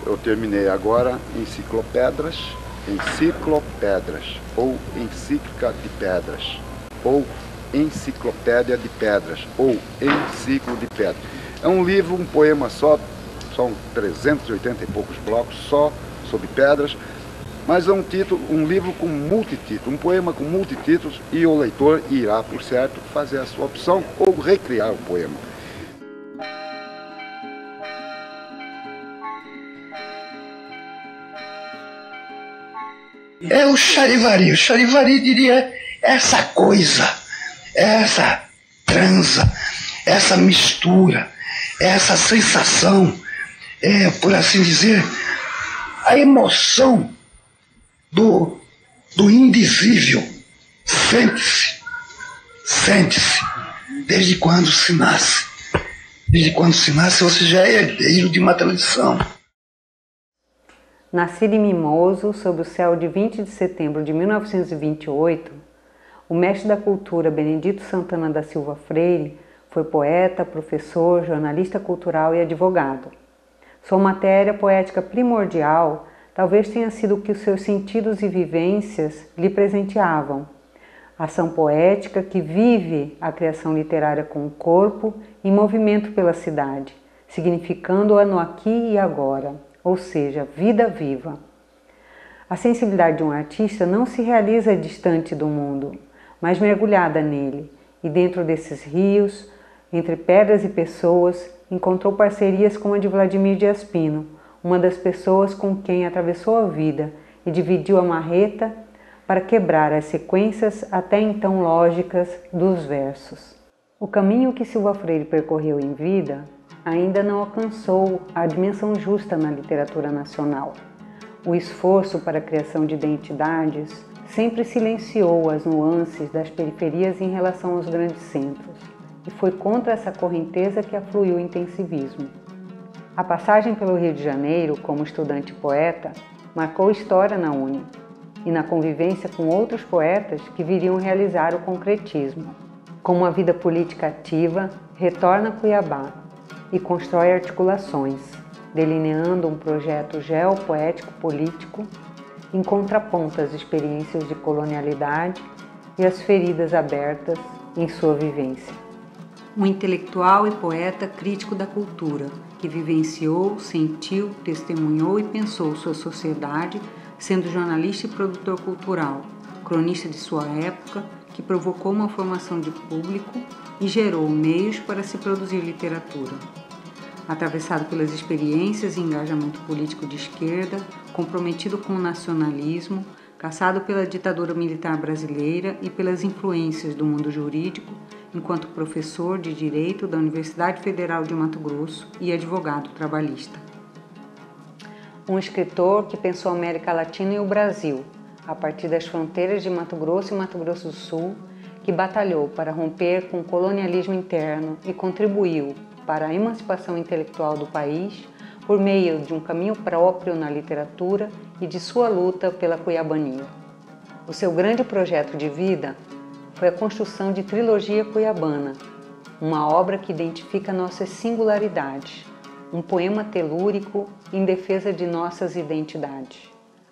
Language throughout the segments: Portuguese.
eu terminei agora Enciclopédias, ou Encíclica de Pedras, ou Enciclopédia de Pedras, ou Enciclo de Pedras. É um livro, um poema só, são 380 e poucos blocos, só sobre pedras, mas é um livro com multitítulos, um poema com multitítulos, e o leitor irá, por certo, fazer a sua opção ou recriar o poema. É o Charivari. O Charivari diria essa coisa, essa transa, essa mistura, essa sensação, por assim dizer, a emoção do indizível. Sente-se, desde quando se nasce. Desde quando se nasce, você já é herdeiro de uma tradição. Nascido em Mimoso, sob o céu de 20 de setembro de 1928, o mestre da cultura Benedito Santana da Silva Freire foi poeta, professor, jornalista cultural e advogado. Sua matéria poética primordial talvez tenha sido o que os seus sentidos e vivências lhe presenteavam. Ação poética que vive a criação literária com o corpo em movimento pela cidade, significando-a no aqui e agora, ou seja, vida viva. A sensibilidade de um artista não se realiza distante do mundo, mas mergulhada nele, e dentro desses rios, entre pedras e pessoas, encontrou parcerias como a de Vladimir Dias Pino, uma das pessoas com quem atravessou a vida e dividiu a marreta para quebrar as sequências até então lógicas dos versos. O caminho que Silva Freire percorreu em vida ainda não alcançou a dimensão justa na literatura nacional. O esforço para a criação de identidades sempre silenciou as nuances das periferias em relação aos grandes centros, e foi contra essa correnteza que afluiu o intensivismo. A passagem pelo Rio de Janeiro como estudante e poeta marcou história na UNE e na convivência com outros poetas que viriam realizar o concretismo. Com uma vida política ativa, retorna a Cuiabá e constrói articulações, delineando um projeto geopoético-político em contraponto às experiências de colonialidade e às feridas abertas em sua vivência. Um intelectual e poeta crítico da cultura, que vivenciou, sentiu, testemunhou e pensou sua sociedade, sendo jornalista e produtor cultural, cronista de sua época, que provocou uma formação de público e gerou meios para se produzir literatura. Atravessado pelas experiências e engajamento político de esquerda, comprometido com o nacionalismo, caçado pela ditadura militar brasileira e pelas influências do mundo jurídico, enquanto professor de Direito da Universidade Federal de Mato Grosso e advogado trabalhista. Um escritor que pensou a América Latina e o Brasil, a partir das fronteiras de Mato Grosso e Mato Grosso do Sul, que batalhou para romper com o colonialismo interno e contribuiu para a emancipação intelectual do país por meio de um caminho próprio na literatura e de sua luta pela cuiabania. O seu grande projeto de vida foi a construção de Trilogia Cuiabana, uma obra que identifica nossas singularidades, um poema telúrico em defesa de nossas identidades.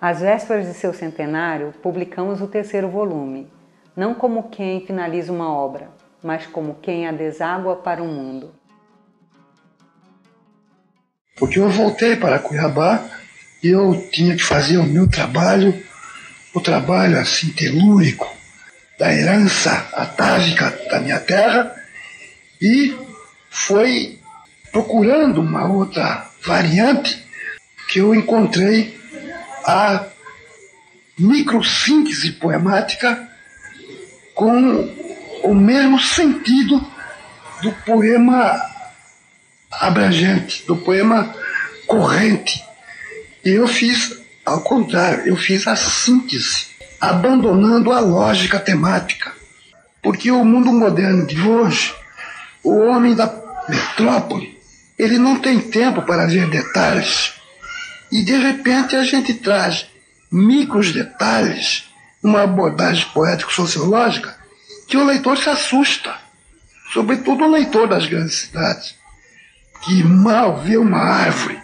Às vésperas de seu centenário, publicamos o 3º volume, não como quem finaliza uma obra, mas como quem a deságua para o mundo. Porque eu voltei para Cuiabá e eu tinha que fazer o meu trabalho, o trabalho assim telúrico, da herança atávica da minha terra, e foi procurando uma outra variante que eu encontrei a microssíntese poemática com o mesmo sentido do poema abrangente, do poema corrente. E eu fiz ao contrário, eu fiz a síntese, abandonando a lógica temática. Porque o mundo moderno de hoje, o homem da metrópole, ele não tem tempo para ver detalhes. E de repente a gente traz micros detalhes, uma abordagem poético-sociológica, que o leitor se assusta. Sobretudo o leitor das grandes cidades, que mal vê uma árvore,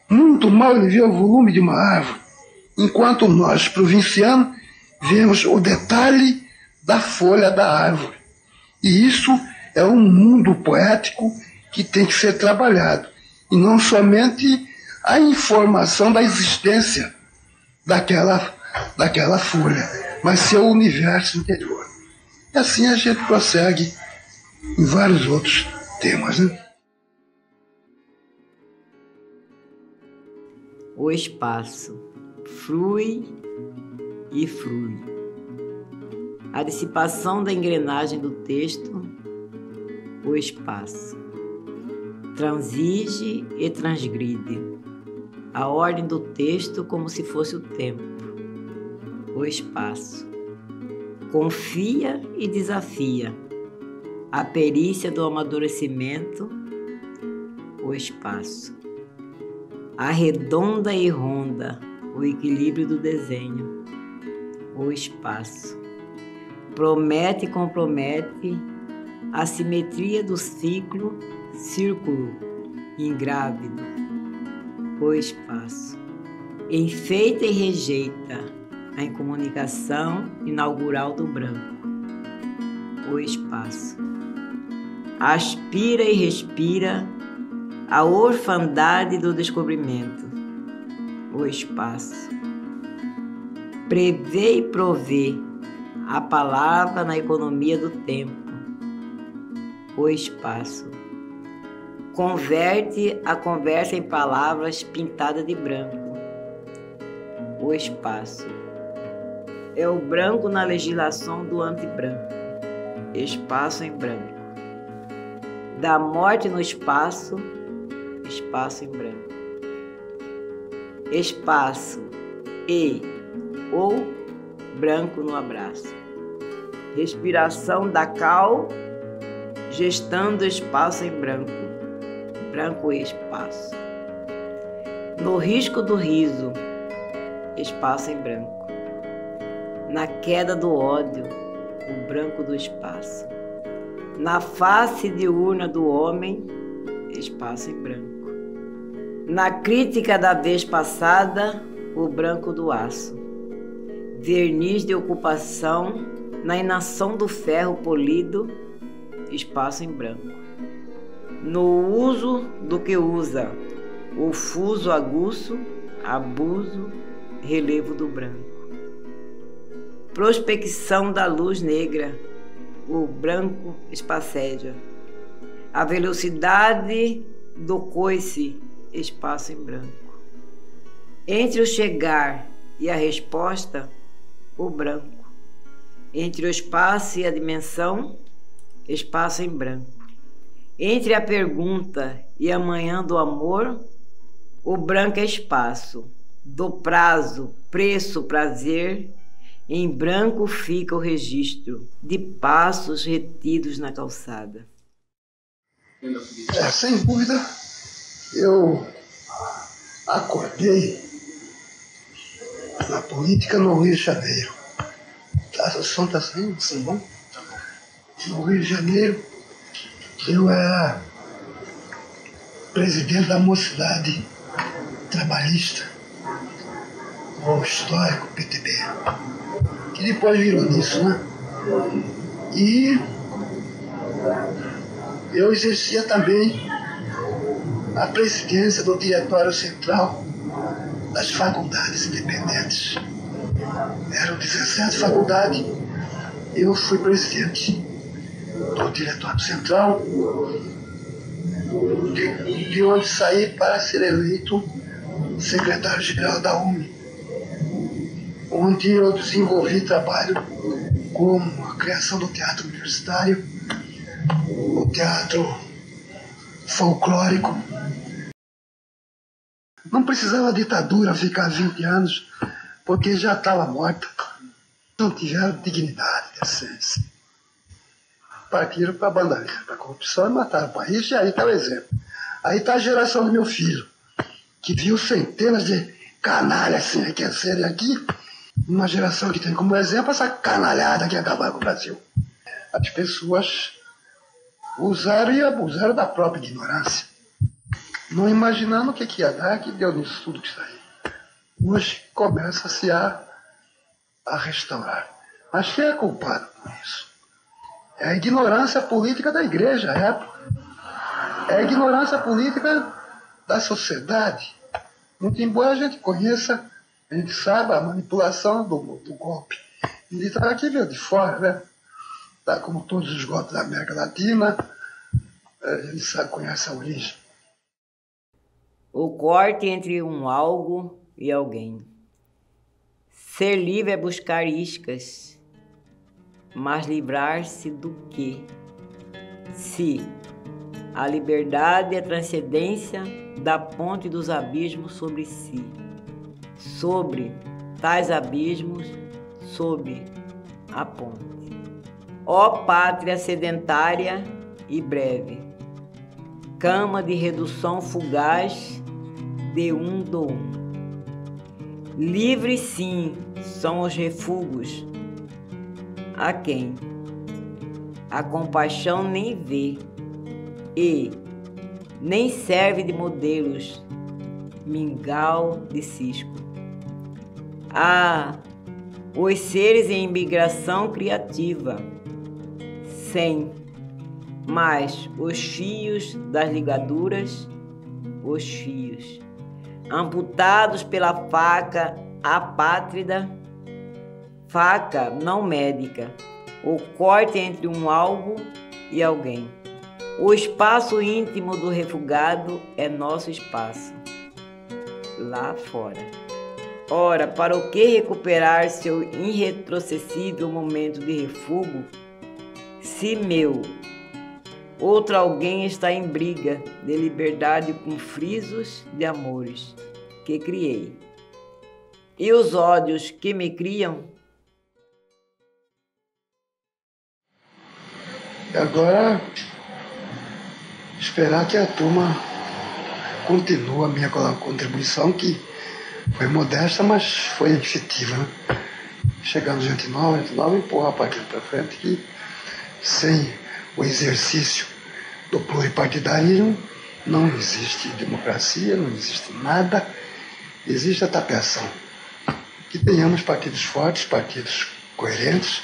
Muito mal ele vê o volume de uma árvore, enquanto nós, provincianos, vemos o detalhe da folha da árvore. E isso é um mundo poético que tem que ser trabalhado, e não somente a informação da existência daquela folha, mas seu universo interior. E assim a gente prossegue em vários outros temas, né? O espaço flui e flui. A dissipação da engrenagem do texto, o espaço. Transige e transgride. A ordem do texto como se fosse o tempo, o espaço. Confia e desafia. A perícia do amadurecimento, o espaço. Arredonda e ronda o equilíbrio do desenho, o espaço. Promete e compromete a simetria do ciclo, círculo ingrávido, o espaço. Enfeita e rejeita a incomunicação inaugural do branco, o espaço. Aspira e respira a orfandade do descobrimento, o espaço. Prevê e provê a palavra na economia do tempo, o espaço. Converte a conversa em palavras pintadas de branco, o espaço. É o branco na legislação do antibranco, espaço em branco. Da morte no espaço, espaço em branco. Espaço e ou branco no abraço. Respiração da cal, gestando espaço em branco. Branco e espaço. No risco do riso, espaço em branco. Na queda do ódio, o branco do espaço. Na face diurna do homem, espaço em branco. Na crítica da vez passada, o branco do aço. Verniz de ocupação, na inação do ferro polido, espaço em branco. No uso do que usa, o fuso aguço, abuso, relevo do branco. Prospecção da luz negra, o branco espaceja. A velocidade do coice, espaço em branco. Entre o chegar e a resposta, o branco. Entre o espaço e a dimensão, espaço em branco. Entre a pergunta e a manhã do amor, o branco é espaço. Do prazo, preço, prazer, em branco fica o registro de passos retidos na calçada. Sem dúvida, eu acordei na política no Rio de Janeiro. O som está saindo? Sim, bom? No Rio de Janeiro, eu era presidente da Mocidade Trabalhista, o histórico PTB, que depois virou nisso, né? E eu exercia também a presidência do Diretório Central das Faculdades Independentes. Eram 17 faculdades, eu fui presidente do Diretório Central, de onde saí para ser eleito secretário-geral da UNE, onde eu desenvolvi trabalho como a criação do teatro universitário, o teatro folclórico. Não precisava a ditadura ficar 20 anos, porque já estava morta. Não tiveram dignidade, decência. Partiram para a bandalheira, para a corrupção e mataram o país, e aí está o exemplo. Aí está a geração do meu filho, que viu centenas de canalhas assim, enriquecerem aqui, uma geração que tem como exemplo essa canalhada que acabaram com o Brasil. As pessoas usaram e abusaram da própria ignorância. não imaginando o que ia dar, que deu nisso tudo que saiu. Hoje começa-se a restaurar. Mas quem é culpado por isso? É a ignorância política da igreja, é a ignorância política da sociedade. Muito embora a gente conheça, a gente saiba a manipulação do golpe. Ele está aqui, veio de fora, né? Tá, como todos os golpes da América Latina, a gente sabe, conhece a origem. O corte entre um algo e alguém. Ser livre é buscar iscas, mas livrar-se do quê? Se a liberdade é a transcendência da ponte dos abismos sobre si, sobre tais abismos, sob a ponte. Ó pátria sedentária e breve, cama de redução fugaz de um do um. Livres sim são os refugos a quem a compaixão nem vê e nem serve de modelos, mingau de cisco. Os seres em migração criativa, sem mais os fios das ligaduras, os fios, amputados pela faca apátrida, faca não médica, o corte entre um algo e alguém. O espaço íntimo do refugado é nosso espaço, lá fora. Ora, para o que recuperar seu irretrocessível momento de refúgio, se meu outro alguém está em briga de liberdade com frisos de amores que criei? E os ódios que me criam? Agora, esperar que a turma continue a minha contribuição, que foi modesta, mas foi efetiva, né? Chegando gente nova empurra a partida para frente, que sem o exercício do pluripartidarismo não existe democracia, não existe nada, existe a tapeação. Que tenhamos partidos fortes, partidos coerentes,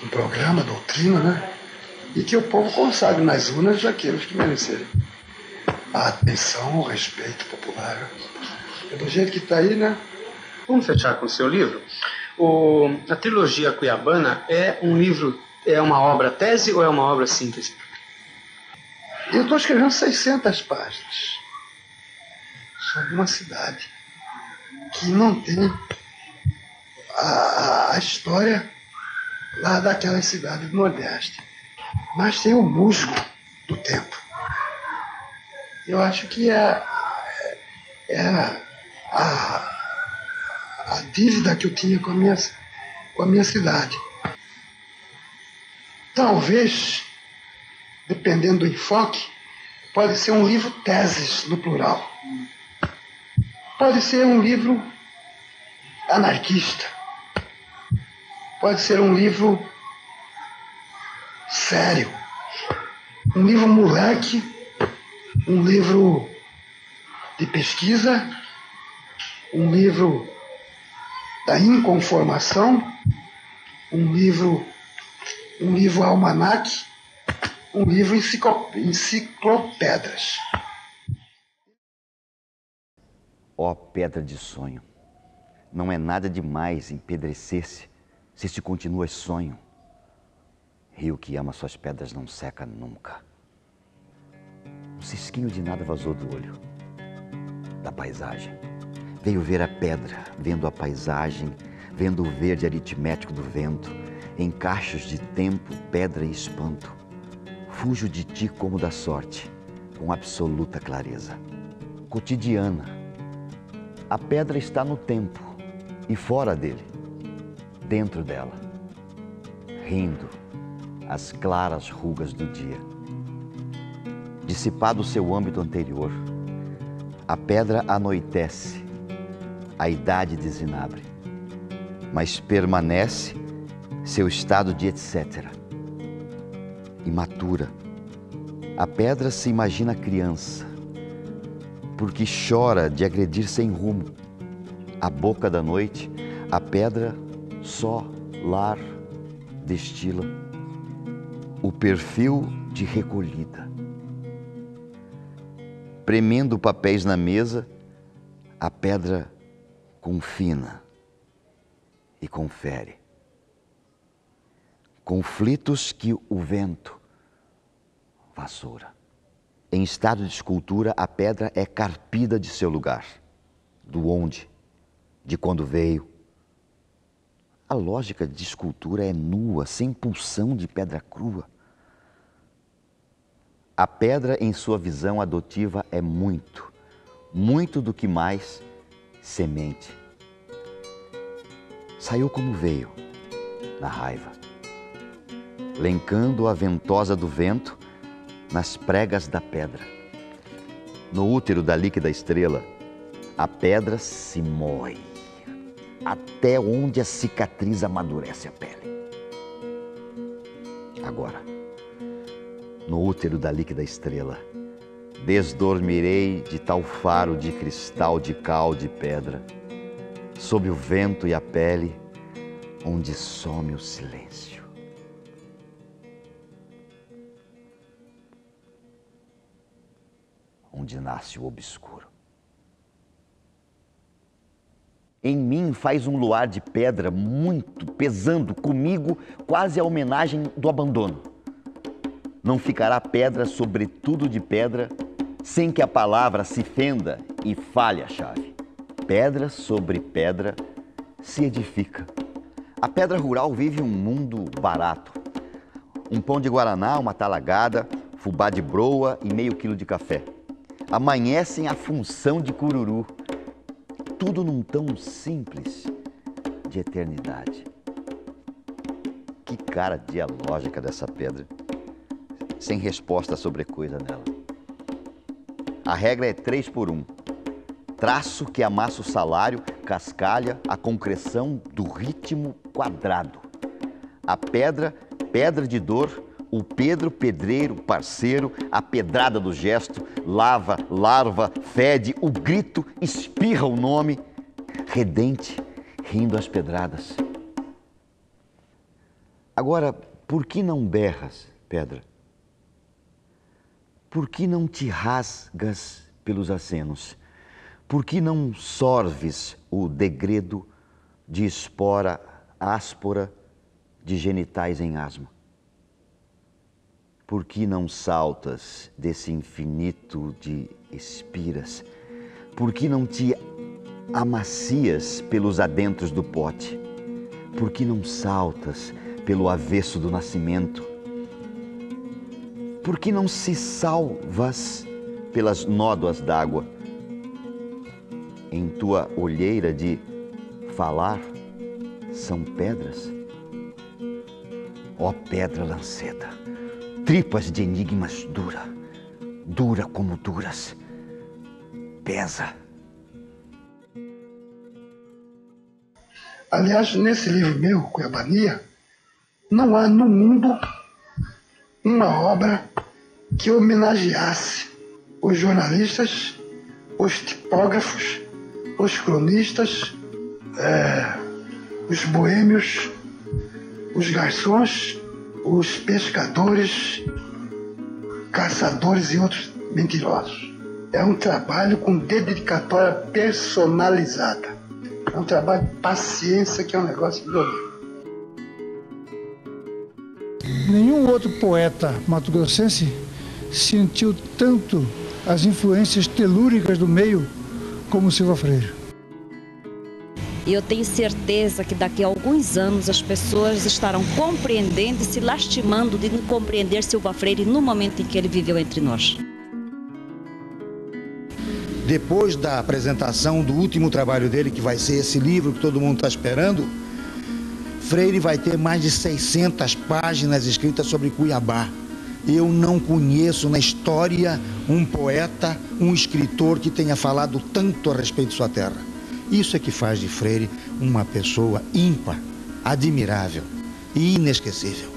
um programa, doutrina, né? E que o povo consagre nas urnas aqueles que merecerem a atenção, o respeito popular. É do jeito que está aí, né? Vamos fechar com o seu livro. A trilogia cuiabana é um livro, é uma obra tese ou é uma obra síntese? Eu estou escrevendo 600 páginas sobre uma cidade que não tem a história lá daquela cidade do Nordeste, mas tem o musgo do tempo. Eu acho que é a dívida que eu tinha com a minha cidade. Talvez, dependendo do enfoque, pode ser um livro teses no plural. Pode ser um livro anarquista. Pode ser um livro sério. Um livro moleque. Um livro de pesquisa. Um livro da inconformação. Um livro almanaque. Um livro enciclopédias. Ó pedra de sonho, não é nada demais empedrecer-se se se continua sonho. Rio que ama suas pedras não seca nunca. Um cisquinho de nada vazou do olho da paisagem. Veio ver a pedra, vendo a paisagem, vendo o verde aritmético do vento, em cachos de tempo, pedra e espanto. Fujo de ti como da sorte, com absoluta clareza. Cotidiana. A pedra está no tempo e fora dele, dentro dela, rindo as claras rugas do dia. Dissipado o seu âmbito anterior, a pedra anoitece, a idade desinabre, mas permanece seu estado de etc. Imatura, a pedra se imagina criança, porque chora de agredir sem rumo. A boca da noite, a pedra só lar destila, o perfil de recolhida. Premendo papéis na mesa, a pedra confina e confere. Conflitos que o vento vassoura. Em estado de escultura, a pedra é carpida de seu lugar, do onde, de quando veio. A lógica de escultura é nua, sem pulsão de pedra crua. A pedra, em sua visão adotiva, é muito, muito do que mais semente. Saiu como veio, na raiva, lencando a ventosa do vento nas pregas da pedra. No útero da líquida estrela, a pedra se moe, até onde a cicatriz amadurece a pele. Agora, no útero da líquida estrela, desdormirei de tal faro de cristal, de cal, de pedra, sob o vento e a pele, onde some o silêncio. Onde nasce o obscuro. Em mim faz um luar de pedra muito pesando comigo, quase a homenagem do abandono. Não ficará pedra sobretudo de pedra, sem que a palavra se fenda e falhe a chave. Pedra sobre pedra se edifica. A pedra rural vive um mundo barato. Um pão de guaraná, uma talagada, fubá de broa e meio quilo de café. Amanhecem a função de cururu. Tudo num tão simples de eternidade. Que cara dialógica dessa pedra, sem resposta sobre coisa nela. A regra é 3 por 1. Traço que amassa o salário, cascalha a concreção do ritmo quadrado. A pedra, pedra de dor, o Pedro, pedreiro, parceiro, a pedrada do gesto, lava, larva, fede, o grito, espirra o nome, redente, rindo às pedradas. Agora, por que não berras, pedra? Por que não te rasgas pelos acenos? Por que não sorves o degredo de espora áspora de genitais em asma? Por que não saltas desse infinito de espiras? Por que não te amacias pelos adentros do pote? Por que não saltas pelo avesso do nascimento? Por que não se salvas pelas nódoas d'água? Em tua olheira de falar são pedras? Ó pedra lanceta, tripas de enigmas dura, dura como duras, pesa. Aliás, nesse livro meu, Cuiabania, não há no mundo uma obra que homenageasse os jornalistas, os tipógrafos, os cronistas, os boêmios, os garçons, os pescadores, caçadores e outros mentirosos. É um trabalho com dedicatória personalizada. É um trabalho de paciência que é um negócio violento. Nenhum outro poeta mato-grossense sentiu tanto as influências telúricas do meio como Silva Freire. E eu tenho certeza que daqui a alguns anos as pessoas estarão compreendendo e se lastimando de não compreender Silva Freire no momento em que ele viveu entre nós. Depois da apresentação do último trabalho dele, que vai ser esse livro que todo mundo está esperando, Freire vai ter mais de 600 páginas escritas sobre Cuiabá. Eu não conheço na história um poeta, um escritor que tenha falado tanto a respeito de sua terra. Isso é que faz de Freire uma pessoa ímpar, admirável e inesquecível.